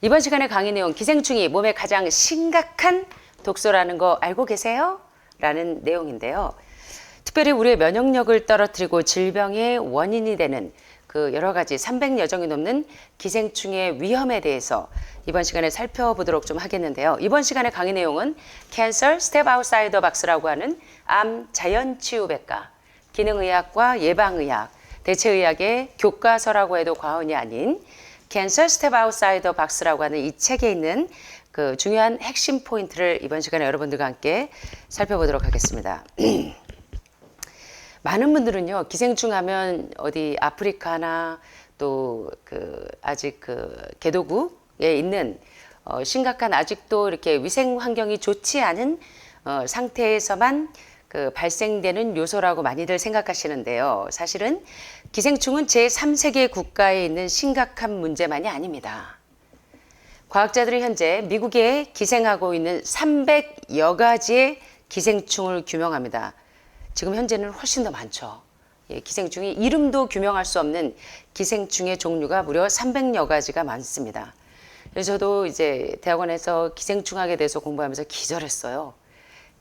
이번 시간의 강의 내용, 기생충이 몸에 가장 심각한 독소라는 거 알고 계세요? 라는 내용인데요. 특별히 우리의 면역력을 떨어뜨리고 질병의 원인이 되는 그 여러 가지 300여 종이 넘는 기생충의 위험에 대해서 이번 시간에 살펴보도록 좀 하겠는데요. 이번 시간의 강의 내용은 Cancer Step Outside the Box라고 하는 암 자연치유백과, 기능의학과 예방의학, 대체의학의 교과서라고 해도 과언이 아닌 Cancer Step Outside the Box라고 하는 이 책에 있는 그 중요한 핵심 포인트를 이번 시간에 여러분들과 함께 살펴보도록 하겠습니다. 많은 분들은요, 기생충 하면 어디 아프리카나 또 그 아직 그 개도국에 있는 심각한 아직도 이렇게 위생 환경이 좋지 않은 상태에서만 그 발생되는 요소라고 많이들 생각하시는데요. 사실은 기생충은 제3세계 국가에 있는 심각한 문제만이 아닙니다. 과학자들이 현재 미국에 기생하고 있는 300여 가지의 기생충을 규명합니다. 지금 현재는 훨씬 더 많죠. 기생충이 이름도 규명할 수 없는 기생충의 종류가 무려 300여 가지가 많습니다. 그래서 저도 이제 대학원에서 기생충학에 대해서 공부하면서 기절했어요.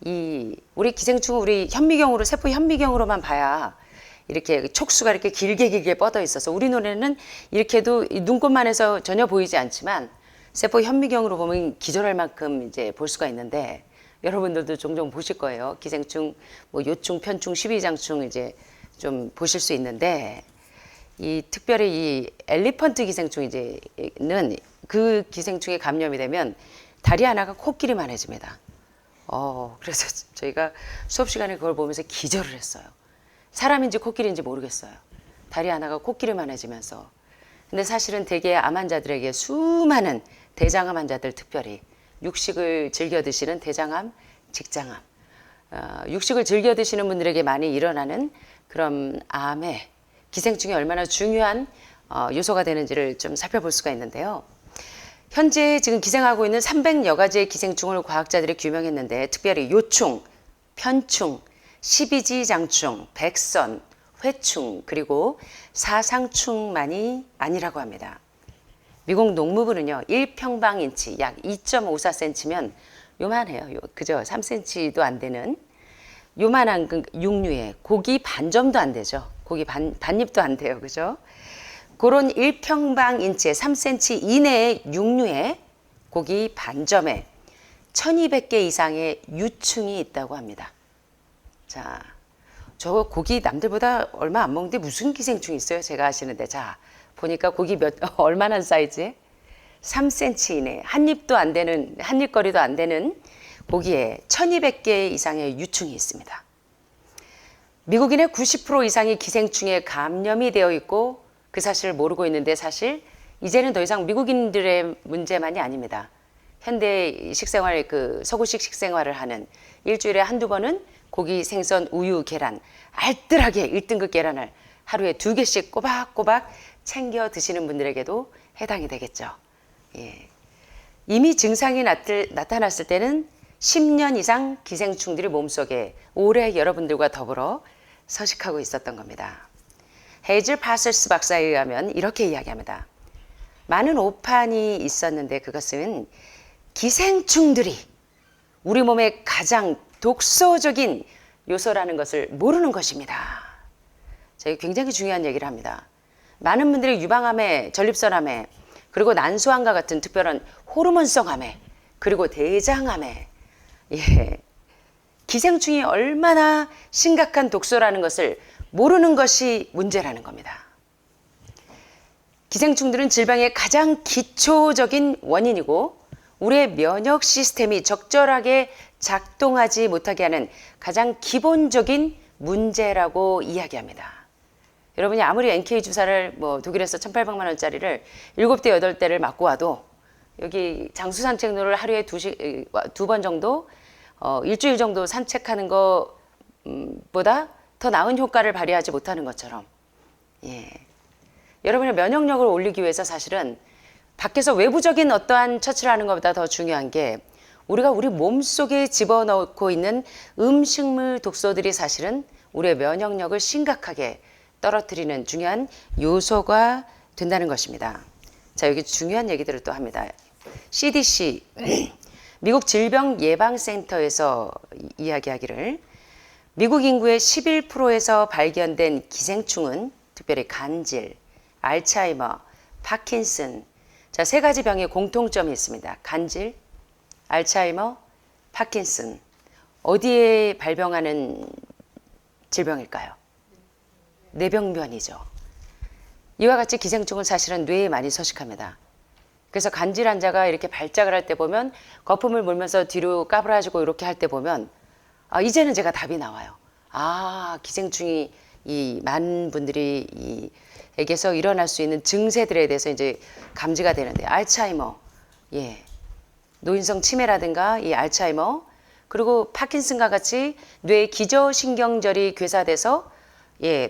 우리 기생충은 우리 현미경으로, 세포 현미경으로만 봐야 이렇게 촉수가 이렇게 길게 뻗어 있어서 우리 눈에는 이렇게도 눈곱만 해서 전혀 보이지 않지만 세포 현미경으로 보면 기절할 만큼 이제 볼 수가 있는데, 여러분들도 종종 보실 거예요. 기생충, 뭐 요충, 편충, 십이장충 이제 좀 보실 수 있는데, 특별히 이 엘리펀트 기생충은 그 기생충에 감염이 되면 다리 하나가 코끼리만해집니다. 그래서 저희가 수업 시간에 그걸 보면서 기절을 했어요. 사람인지 코끼리인지 모르겠어요. 다리 하나가 코끼리만해지면서. 근데 사실은 대개 암 환자들에게 수많은 대장암 환자들, 특별히 육식을 즐겨 드시는 대장암, 직장암, 육식을 즐겨 드시는 분들에게 많이 일어나는 그런 암에 기생충이 얼마나 중요한 요소가 되는지를 좀 살펴볼 수가 있는데요. 현재 지금 기생하고 있는 300여 가지의 기생충을 과학자들이 규명했는데, 특별히 요충, 편충, 십이지장충, 백선, 회충, 그리고 사상충만이 아니라고 합니다. 미국 농무부는요, 1평방인치 약 2.54cm면 요만해요. 그죠? 3cm도 안 되는 요만한 그 육류에 고기 반점도 안 되죠. 고기 반입도 안 돼요. 그죠? 그런 1평방인치에 3cm 이내의 육류에 고기 반점에 1200개 이상의 유충이 있다고 합니다. 자, 저 고기 남들보다 얼마 안 먹는데 무슨 기생충이 있어요? 제가 아시는데. 자, 보니까 고기 얼마나 사이즈에? 3cm 이내, 한 입거리도 안 되는 고기에 1200개 이상의 유충이 있습니다. 미국인의 90% 이상이 기생충에 감염이 되어 있고 그 사실을 모르고 있는데, 사실 이제는 더 이상 미국인들의 문제만이 아닙니다. 현대 식생활, 서구식 식생활을 하는, 일주일에 한두 번은 고기, 생선, 우유, 계란, 알뜰하게 1등급 계란을 하루에 2개씩 꼬박꼬박 챙겨 드시는 분들에게도 해당이 되겠죠. 예. 이미 증상이 나타났을 때는 10년 이상 기생충들이 몸속에 오래 여러분들과 더불어 서식하고 있었던 겁니다. 헤이즐 파셀스 박사에 의하면 이렇게 이야기합니다. 많은 오판이 있었는데 그것은 기생충들이 우리 몸의 가장 독소적인 요소라는 것을 모르는 것입니다. 저희 굉장히 중요한 얘기를 합니다. 많은 분들이 유방암에, 전립선암에, 그리고 난소암과 같은 특별한 호르몬성 암에, 그리고 대장암에, 기생충이 얼마나 심각한 독소라는 것을 모르는 것이 문제라는 겁니다. 기생충들은 질병의 가장 기초적인 원인이고 우리의 면역 시스템이 적절하게 작동하지 못하게 하는 가장 기본적인 문제라고 이야기합니다. 여러분이 아무리 NK 주사를 독일에서 1,800만 원짜리를 7대 8대를 맞고 와도 여기 장수 산책로를 하루에 2번 정도 일주일 정도 산책하는 것보다 더 나은 효과를 발휘하지 못하는 것처럼, 여러분의 면역력을 올리기 위해서 사실은 밖에서 외부적인 어떠한 처치를 하는 것보다 더 중요한 게 우리가 우리 몸속에 집어넣고 있는 음식물 독소들이 사실은 우리의 면역력을 심각하게 떨어뜨리는 중요한 요소가 된다는 것입니다. 자, 여기 중요한 얘기들을 또 합니다. CDC, 미국 질병예방센터에서 이야기하기를 미국 인구의 11%에서 발견된 기생충은 특별히 간질, 알츠하이머, 파킨슨, 자, 세 가지 병의 공통점이 있습니다. 간질, 알츠하이머, 파킨슨. 어디에 발병하는 질병일까요? 뇌병변이죠. 이와 같이 기생충은 사실은 뇌에 많이 서식합니다. 그래서 간질 환자가 이렇게 발작을 할 때 보면 거품을 물면서 뒤로 까불어지고 이렇게 할 때 보면 이제는 제가 답이 나와요. 기생충이 이 많은 분들이 에게서 일어날 수 있는 증세들에 대해서 이제 감지가 되는데 알츠하이머, 노인성 치매라든가 이 알츠하이머, 그리고 파킨슨과 같이 뇌 기저신경절이 괴사돼서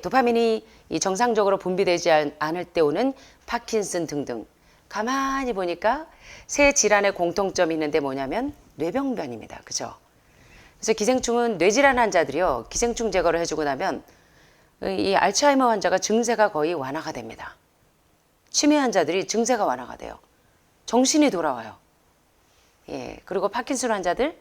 도파민이 이 정상적으로 분비되지 않을 때 오는 파킨슨 등등. 가만히 보니까 세 질환의 공통점이 있는데 뭐냐면 뇌병변입니다. 그죠? 그래서 기생충은 뇌질환 환자들이요, 기생충 제거를 해주고 나면 이 알츠하이머 환자가 증세가 거의 완화가 됩니다. 치매 환자들이 증세가 완화가 돼요. 정신이 돌아와요. 그리고 파킨슨 환자들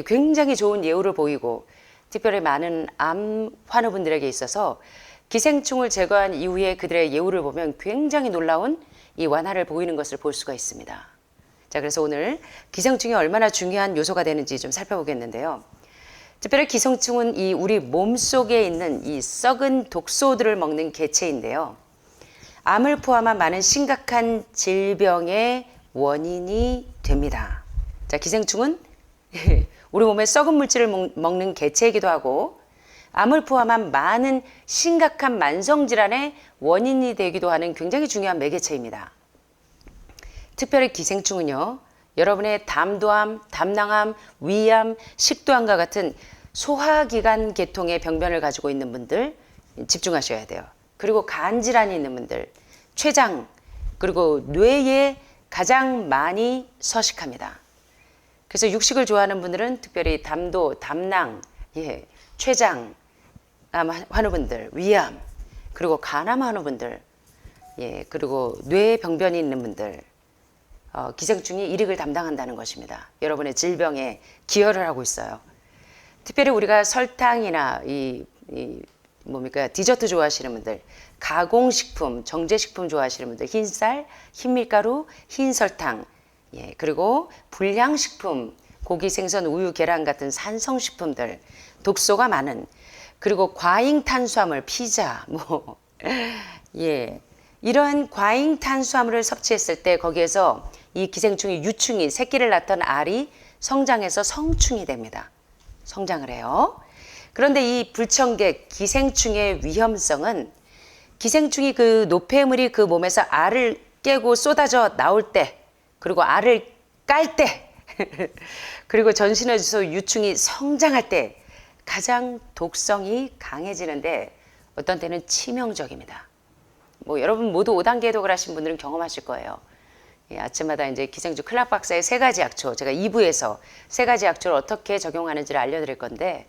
굉장히 좋은 예후를 보이고, 특별히 많은 암 환우분들에게 있어서 기생충을 제거한 이후에 그들의 예후를 보면 굉장히 놀라운 이 완화를 보이는 것을 볼 수가 있습니다. 자, 그래서 오늘 기생충이 얼마나 중요한 요소가 되는지 좀 살펴보겠는데요. 특별히 기생충은 이 우리 몸속에 있는 이 썩은 독소들을 먹는 개체인데요. 암을 포함한 많은 심각한 질병의 원인이 됩니다. 자, 기생충은 우리 몸에 썩은 물질을 먹는 개체이기도 하고, 암을 포함한 많은 심각한 만성질환의 원인이 되기도 하는 굉장히 중요한 매개체입니다. 특별히 기생충은요, 여러분의 담도암, 담낭암, 위암, 식도암과 같은 소화기관 계통의 병변을 가지고 있는 분들 집중하셔야 돼요. 그리고 간질환이 있는 분들, 췌장, 그리고 뇌에 가장 많이 서식합니다. 그래서 육식을 좋아하는 분들은 특별히 담도, 담낭, 췌장 환우분들, 위암, 그리고 간암 환우분들, 그리고 뇌 병변이 있는 분들, 기생충이 일익을 담당한다는 것입니다. 여러분의 질병에 기여를 하고 있어요. 특별히 우리가 설탕이나 디저트 좋아하시는 분들, 가공식품, 정제식품 좋아하시는 분들, 흰쌀, 흰밀가루, 흰설탕, 그리고 불량식품, 고기, 생선, 우유, 계란 같은 산성식품들, 독소가 많은, 그리고 과잉 탄수화물, 피자, 이러한 과잉 탄수화물을 섭취했을 때 거기에서 이 기생충이 유충이, 새끼를 낳던 알이 성장해서 성충이 됩니다. 성장을 해요. 그런데 이 불청객, 기생충의 위험성은 기생충이 그 노폐물이 그 몸에서 알을 깨고 쏟아져 나올 때, 그리고 알을 깔 때, 그리고 전신에서 유충이 성장할 때 가장 독성이 강해지는데 어떤 때는 치명적입니다. 여러분 모두 5단계 해독을 하신 분들은 경험하실 거예요. 아침마다 이제 기생충 클락 박사의 3가지 약초, 제가 2부에서 3가지 약초를 어떻게 적용하는지를 알려드릴 건데,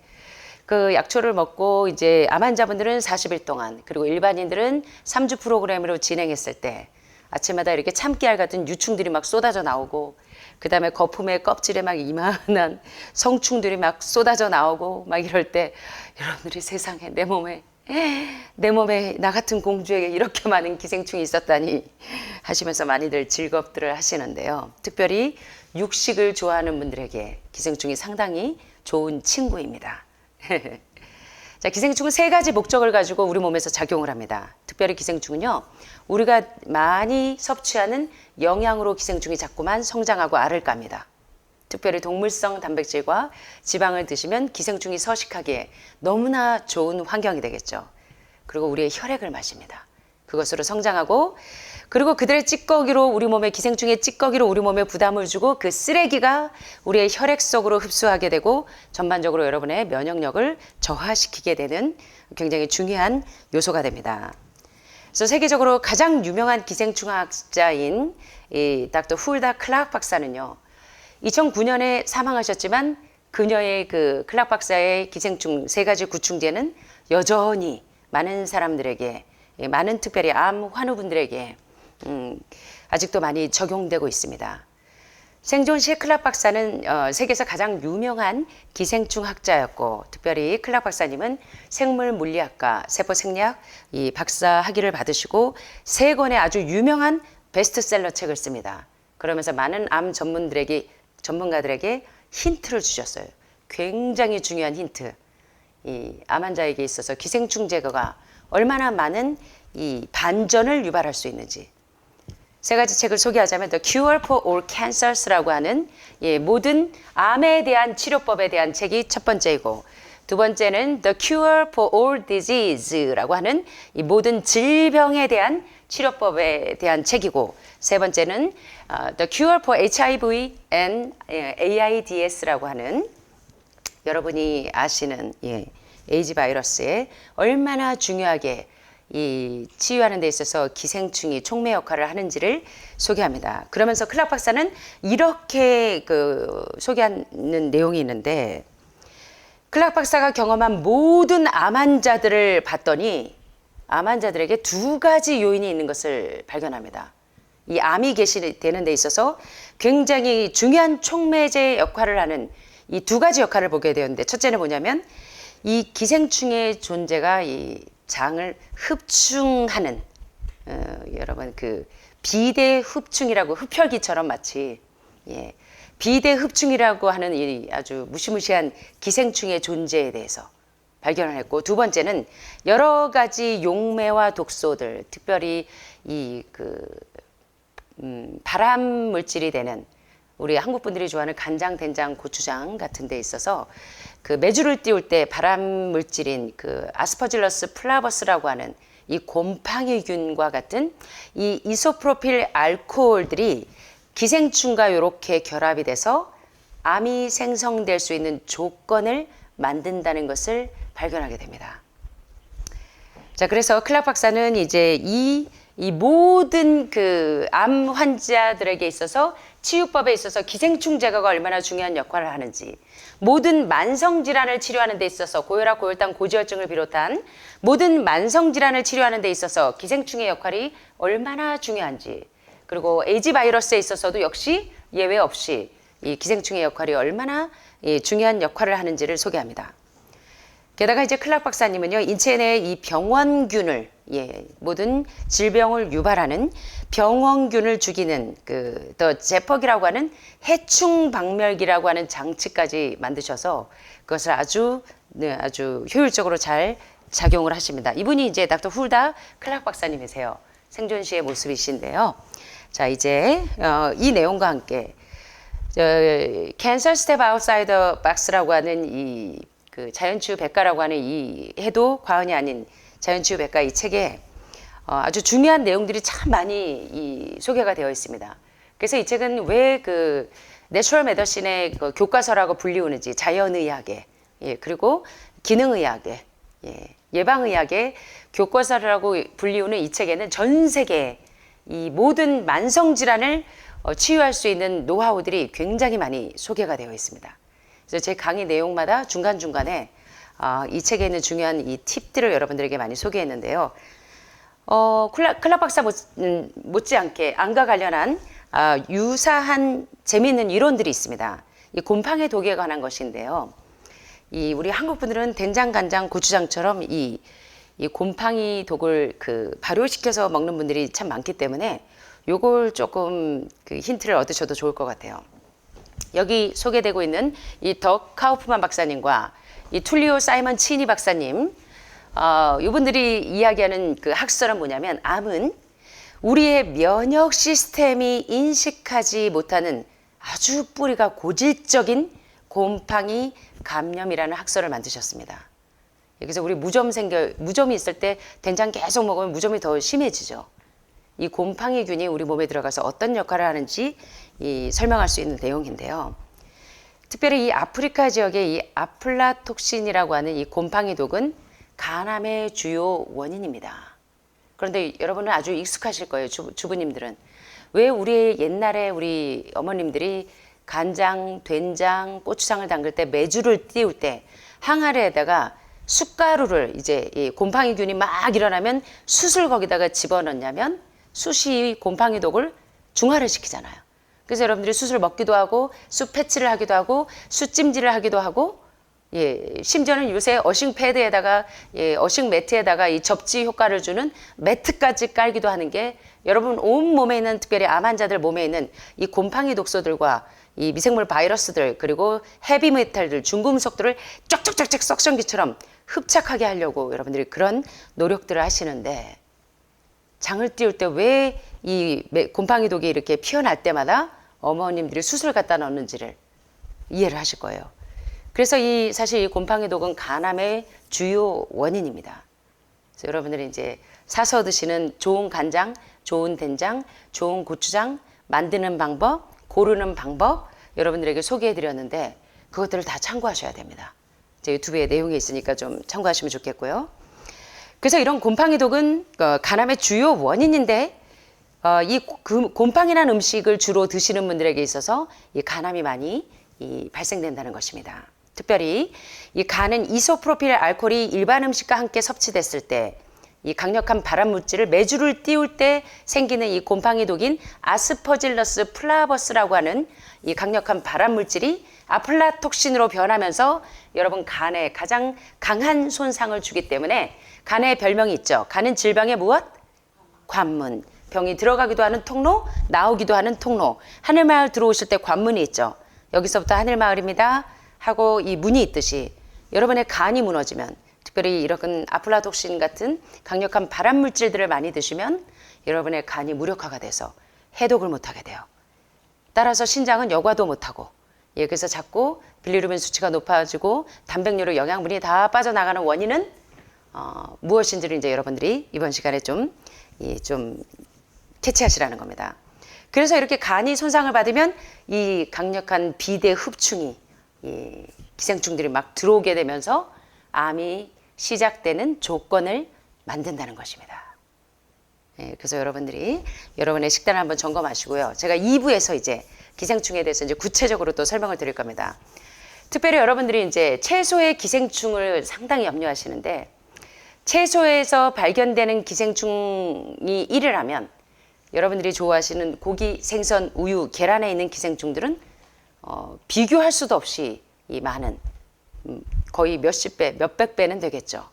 그 약초를 먹고 이제 암 환자분들은 40일 동안, 그리고 일반인들은 3주 프로그램으로 진행했을 때 아침마다 이렇게 참깨알 같은 유충들이 막 쏟아져 나오고, 그 다음에 거품의 껍질에 막 이만한 성충들이 막 쏟아져 나오고 막 이럴 때 여러분들이 세상에 내 몸에 나 같은 공주에게 이렇게 많은 기생충이 있었다니 하시면서 많이들 즐겁들을 하시는데요. 특별히 육식을 좋아하는 분들에게 기생충이 상당히 좋은 친구입니다. 자, 기생충은 3가지 목적을 가지고 우리 몸에서 작용을 합니다. 특별히 기생충은요, 우리가 많이 섭취하는 영양으로 기생충이 자꾸만 성장하고 알을 깝니다. 특별히 동물성 단백질과 지방을 드시면 기생충이 서식하기에 너무나 좋은 환경이 되겠죠. 그리고 우리의 혈액을 마십니다. 그것으로 성장하고, 그리고 그들의 찌꺼기로 우리 몸에, 기생충의 찌꺼기로 우리 몸에 부담을 주고 그 쓰레기가 우리의 혈액 속으로 흡수하게 되고 전반적으로 여러분의 면역력을 저하시키게 되는 굉장히 중요한 요소가 됩니다. 그래서 세계적으로 가장 유명한 기생충학자인 이 닥터 훌다 클락 박사는요, 2009년에 사망하셨지만 그녀의 그 클락 박사의 기생충 3가지 구충제는 여전히 많은 사람들에게, 많은 특별히 암 환우분들에게 아직도 많이 적용되고 있습니다. 생존 시 클락 박사는 세계에서 가장 유명한 기생충 학자였고, 특별히 클락 박사님은 생물 물리학과 세포생리학 이 박사 학위를 받으시고 3권의 아주 유명한 베스트셀러 책을 씁니다. 그러면서 많은 암 전문가들에게 힌트를 주셨어요. 굉장히 중요한 힌트. 이 암 환자에게 있어서 기생충 제거가 얼마나 많은 이 반전을 유발할 수 있는지. 3가지 책을 소개하자면 The Cure for All Cancers라고 하는 모든 암에 대한 치료법에 대한 책이 첫 번째이고, 두 번째는 The Cure for All Disease라고 하는 이 모든 질병에 대한 치료법에 대한 책이고, 세 번째는 The Cure for HIV and AIDS라고 하는 여러분이 아시는 에이즈 바이러스에 얼마나 중요하게 이 치유하는 데 있어서 기생충이 촉매 역할을 하는지를 소개합니다. 그러면서 클락 박사는 이렇게 소개하는 내용이 있는데, 클락 박사가 경험한 모든 암 환자들을 봤더니 암 환자들에게 2가지 요인이 있는 것을 발견합니다. 이 암이 개시되는 데 있어서 굉장히 중요한 촉매제 역할을 하는 이 2가지 역할을 보게 되었는데, 첫째는 뭐냐면 이 기생충의 존재가 이 장을 흡충하는 여러분 그 비대 흡충이라고, 흡혈귀처럼 마치 비대 흡충이라고 하는 이 아주 무시무시한 기생충의 존재에 대해서 발견을 했고, 두 번째는 여러 가지 용매와 독소들, 특별히 이 발암 물질이 되는 우리 한국 분들이 좋아하는 간장, 된장, 고추장 같은 데 있어서 그 메주를 띄울 때 발암 물질인 그 아스퍼질러스 플라버스라고 하는 이 곰팡이균과 같은 이 이소프로필 알코올들이 기생충과 이렇게 결합이 돼서 암이 생성될 수 있는 조건을 만든다는 것을 발견하게 됩니다. 자, 그래서 클락 박사는 이제 이 모든 그 암 환자들에게 있어서 치유법에 있어서 기생충 제거가 얼마나 중요한 역할을 하는지, 모든 만성질환을 치료하는 데 있어서 고혈압, 고혈당, 고지혈증을 비롯한 모든 만성질환을 치료하는 데 있어서 기생충의 역할이 얼마나 중요한지, 그리고 에이즈 바이러스에 있어서도 역시 예외 없이 이 기생충의 역할이 얼마나 중요한 역할을 하는지를 소개합니다. 게다가 이제 클락 박사님은요, 인체 내 이 병원균을, 모든 질병을 유발하는 병원균을 죽이는 더 제퍽이라고 하는 해충 박멸기라고 하는 장치까지 만드셔서 그것을 아주 효율적으로 잘 작용을 하십니다. 이분이 이제 닥터 훌다 클락 박사님이세요. 생존 시의 모습이신데요. 자, 이제 이 내용과 함께 Cancer Step Outside the Box라고 하는 이 자연치유 백과라고 하는 이 해도 과언이 아닌 자연치유 백과 이 책에 아주 중요한 내용들이 참 많이 소개가 되어 있습니다. 그래서 이 책은 왜 내추럴 메더신의 교과서라고 불리우는지, 자연의학의, 그리고 기능의학의, 예방의학의 교과서라고 불리우는 이 책에는 전 세계 이 모든 만성질환을 치유할 수 있는 노하우들이 굉장히 많이 소개가 되어 있습니다. 그래서 제 강의 내용마다 중간중간에 이 책에 있는 중요한 이 팁들을 여러분들에게 많이 소개했는데요. 클락 박사 못지않게 암과 관련한 유사한 재미있는 이론들이 있습니다. 이 곰팡이 독에 관한 것인데요. 우리 한국 분들은 된장, 간장, 고추장처럼 이 곰팡이 독을 발효시켜서 먹는 분들이 참 많기 때문에 요걸 조금 힌트를 얻으셔도 좋을 것 같아요. 여기 소개되고 있는 이 덕 카우프만 박사님과 이 툴리오 사이먼 치니 박사님, 이분들이 이야기하는 학설은 뭐냐면, 암은 우리의 면역 시스템이 인식하지 못하는 아주 뿌리가 고질적인 곰팡이 감염이라는 학설을 만드셨습니다. 그래서 우리 무좀이 있을 때 된장 계속 먹으면 무좀이 더 심해지죠. 이 곰팡이균이 우리 몸에 들어가서 어떤 역할을 하는지 설명할 수 있는 내용인데요. 특별히 이 아프리카 지역의 이 아플라톡신이라고 하는 이 곰팡이 독은 간암의 주요 원인입니다. 그런데 여러분은 아주 익숙하실 거예요. 주부님들은. 왜 옛날에 우리 어머님들이 간장, 된장, 고추장을 담글 때 메주를 띄울 때 항아리에다가 숯가루를 이제 이 곰팡이균이 막 일어나면 숯을 거기다가 집어넣냐면 숯이 곰팡이 독을 중화를 시키잖아요. 그래서 여러분들이 숯을 먹기도 하고 숯 패치를 하기도 하고 숯찜질을 하기도 하고 심지어는 요새 어싱 패드에다가 어싱 매트에다가 이 접지 효과를 주는 매트까지 깔기도 하는 게 여러분 온 몸에 있는 특별히 암 환자들 몸에 있는 이 곰팡이 독소들과 이 미생물 바이러스들 그리고 헤비메탈들 중금속들을 쫙쫙쫙쫙 석션기처럼 흡착하게 하려고 여러분들이 그런 노력들을 하시는데 장을 띄울 때 왜 이 곰팡이 독이 이렇게 피어날 때마다 어머님들이 숯을 갖다 넣는지를 이해를 하실 거예요. 그래서 사실 이 곰팡이 독은 간암의 주요 원인입니다. 그래서 여러분들이 이제 사서 드시는 좋은 간장, 좋은 된장, 좋은 고추장 만드는 방법, 고르는 방법 여러분들에게 소개해 드렸는데 그것들을 다 참고하셔야 됩니다. 제 유튜브에 내용이 있으니까 좀 참고하시면 좋겠고요. 그래서 이런 곰팡이 독은 간암의 주요 원인인데 이 곰팡이란 음식을 주로 드시는 분들에게 있어서 이 간암이 많이 발생된다는 것입니다. 특별히 이 간은 이소프로필 알코올이 일반 음식과 함께 섭취됐을 때 이 강력한 발암 물질을 메주를 띄울 때 생기는 이 곰팡이 독인 아스퍼질러스 플라버스라고 하는 이 강력한 발암 물질이 아플라톡신으로 변하면서 여러분 간에 가장 강한 손상을 주기 때문에 간의 별명이 있죠. 간은 질병의 무엇? 관문. 병이 들어가기도 하는 통로, 나오기도 하는 통로. 하늘마을 들어오실 때 관문이 있죠. 여기서부터 하늘마을입니다 하고 이 문이 있듯이 여러분의 간이 무너지면 특별히 이런 아플라톡신 같은 강력한 발암 물질들을 많이 드시면 여러분의 간이 무력화가 돼서 해독을 못하게 돼요. 따라서 신장은 여과도 못하고 그래서 자꾸 빌리루빈 수치가 높아지고 단백뇨로 영양분이 다 빠져나가는 원인은 무엇인지를 이제 여러분들이 이번 시간에 좀 캐치하시라는 겁니다. 그래서 이렇게 간이 손상을 받으면 이 강력한 비대 흡충이 기생충들이 막 들어오게 되면서 암이 시작되는 조건을 만든다는 것입니다. 그래서 여러분들이 여러분의 식단을 한번 점검하시고요. 제가 2부에서 이제 기생충에 대해서 이제 구체적으로 또 설명을 드릴 겁니다. 특별히 여러분들이 이제 채소의 기생충을 상당히 염려하시는데 채소에서 발견되는 기생충이 1을 하면 여러분들이 좋아하시는 고기, 생선, 우유, 계란에 있는 기생충들은 비교할 수도 없이 이 많은 거의 몇십 배, 몇백 배는 되겠죠.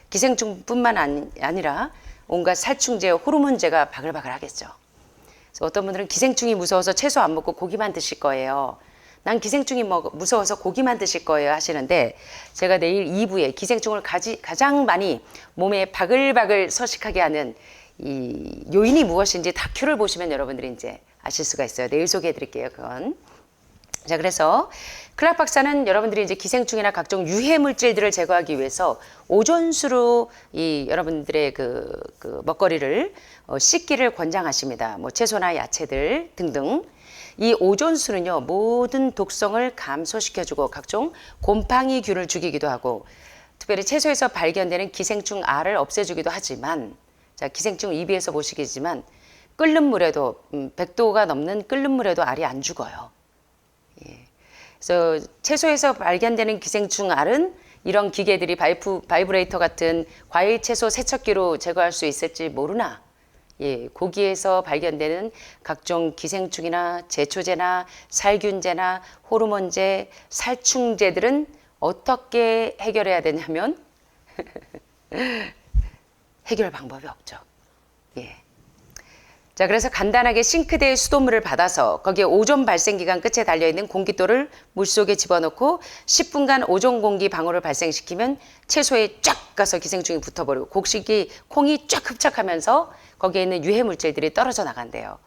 기생충뿐만 아니라 온갖 살충제, 호르몬제가 바글바글 하겠죠. 그래서 어떤 분들은 기생충이 무서워서 채소 안 먹고 고기만 드실 거예요. 난 기생충이 무서워서 고기만 드실 거예요 하시는데 제가 내일 2부에 기생충을 가장 많이 몸에 바글바글 서식하게 하는 이 요인이 무엇인지 다큐를 보시면 여러분들이 이제 아실 수가 있어요. 내일 소개해 드릴게요. 그건. 자, 그래서 클락 박사는 여러분들이 이제 기생충이나 각종 유해 물질들을 제거하기 위해서 오존수로 여러분들의 그 먹거리를 씻기를 권장하십니다. 뭐 채소나 야채들 등등. 이 오존수는요, 모든 독성을 감소시켜주고 각종 곰팡이균을 죽이기도 하고 특별히 채소에서 발견되는 기생충 알을 없애주기도 하지만 자, 기생충 2비에서 보시겠지만 끓는 물에도 100도가 넘는 끓는 물에도 알이 안 죽어요. 그래서 채소에서 발견되는 기생충 알은 이런 기계들이 바이브레이터 같은 과일 채소 세척기로 제거할 수 있을지 모르나 고기에서 발견되는 각종 기생충이나 제초제나 살균제나 호르몬제, 살충제들은 어떻게 해결해야 되냐면 해결 방법이 없죠. 자, 그래서 간단하게 싱크대에 수돗물을 받아서 거기에 오존 발생 기간 끝에 달려있는 공깃돌을 물속에 집어넣고 10분간 오존 공기 방울을 발생시키면 채소에 쫙 가서 기생충이 붙어버리고 곡식이 콩이 쫙 흡착하면서 거기에 있는 유해 물질들이 떨어져 나간대요.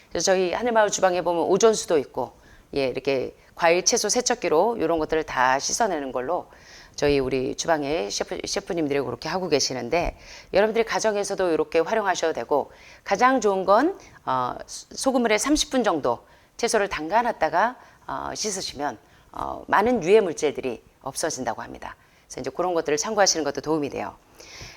그래서 저희 하늘마을 주방에 보면 오존수도 있고 이렇게 과일 채소 세척기로 이런 것들을 다 씻어내는 걸로 저희 우리 주방에 셰프님들이 그렇게 하고 계시는데 여러분들이 가정에서도 이렇게 활용하셔도 되고 가장 좋은 건 소금물에 30분 정도 채소를 담가놨다가 씻으시면 많은 유해 물질들이 없어진다고 합니다. 그래서 이제 그런 것들을 참고하시는 것도 도움이 돼요.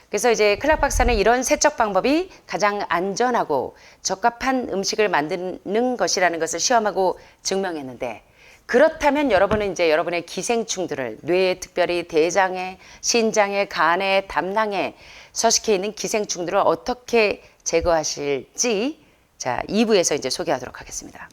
그래서 이제 클락 박사는 이런 세척 방법이 가장 안전하고 적합한 음식을 만드는 것이라는 것을 시험하고 증명했는데, 그렇다면 여러분은 이제 여러분의 기생충들을 뇌에, 특별히 대장에, 신장에, 간에, 담낭에 서식해 있는 기생충들을 어떻게 제거하실지 자, 2부에서 이제 소개하도록 하겠습니다.